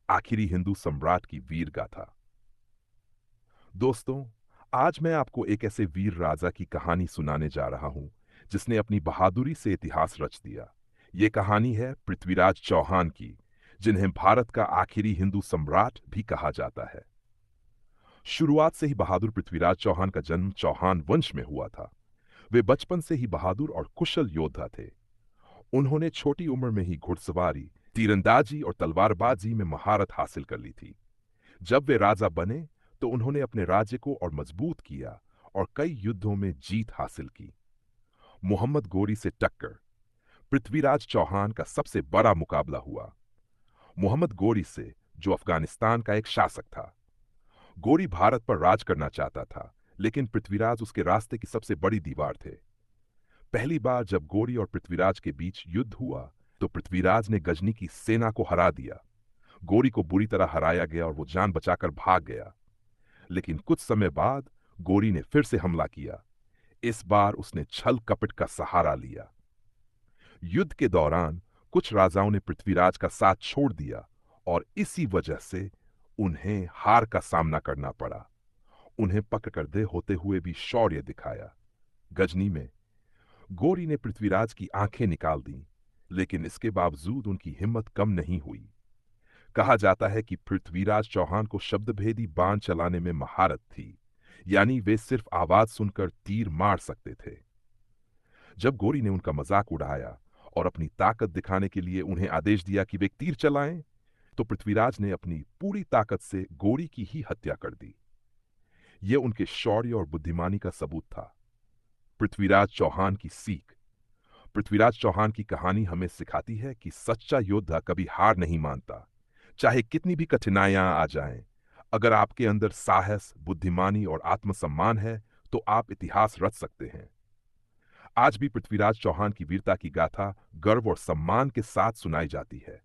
आखिरी हिंदू सम्राट की वीर गाथा। दोस्तों, आज मैं आपको एक ऐसे वीर राजा की कहानी सुनाने जा रहा हूं जिसने अपनी बहादुरी से इतिहास रच दिया। ये कहानी है पृथ्वीराज चौहान की, जिन्हें भारत का आखिरी हिंदू सम्राट भी कहा जाता है। शुरुआत से ही बहादुर पृथ्वीराज चौहान का जन्म चौहान वंश में हुआ था। वे बचपन से ही बहादुर और कुशल योद्धा थे। उन्होंने छोटी उम्र में ही घुड़सवारी, तीरंदाजी और तलवारबाजी में महारत हासिल कर ली थी। जब वे राजा बने तो उन्होंने अपने राज्य को और मजबूत किया और कई युद्धों में जीत हासिल की। मोहम्मद गोरी से टक्कर पृथ्वीराज चौहान का सबसे बड़ा मुकाबला हुआ। मोहम्मद गोरी से, जो अफगानिस्तान का एक शासक था। गोरी भारत पर राज करना चाहता था, लेकिन पृथ्वीराज उसके रास्ते की सबसे बड़ी दीवार थे। पहली बार जब गोरी और पृथ्वीराज के बीच युद्ध हुआ तो पृथ्वीराज ने गजनी की सेना को हरा दिया। गोरी को बुरी तरह हराया गया और वो जान बचाकर भाग गया। लेकिन कुछ समय बाद गोरी ने फिर से हमला किया। इस बार उसने छल कपट का सहारा लिया। युद्ध के दौरान कुछ राजाओं ने पृथ्वीराज का साथ छोड़ दिया और इसी वजह से उन्हें हार का सामना करना पड़ा। उन्हें पकड़े होते हुए भी शौर्य दिखाया। गजनी में गोरी ने पृथ्वीराज की आंखें निकाल दी, लेकिन इसके बावजूद उनकी हिम्मत कम नहीं हुई। कहा जाता है कि पृथ्वीराज चौहान को शब्दभेदी बाण चलाने में महारत थी, यानी वे सिर्फ आवाज सुनकर तीर मार सकते थे। जब गोरी ने उनका मजाक उड़ाया और अपनी ताकत दिखाने के लिए उन्हें आदेश दिया कि वे तीर चलाएं, तो पृथ्वीराज ने अपनी पूरी ताकत से गोरी की ही हत्या कर दी। यह उनके शौर्य और बुद्धिमानी का सबूत था। पृथ्वीराज चौहान की सीख। पृथ्वीराज चौहान की कहानी हमें सिखाती है कि सच्चा योद्धा कभी हार नहीं मानता, चाहे कितनी भी कठिनाइयां आ जाएं। अगर आपके अंदर साहस, बुद्धिमानी और आत्मसम्मान है, तो आप इतिहास रच सकते हैं। आज भी पृथ्वीराज चौहान की वीरता की गाथा गर्व और सम्मान के साथ सुनाई जाती है।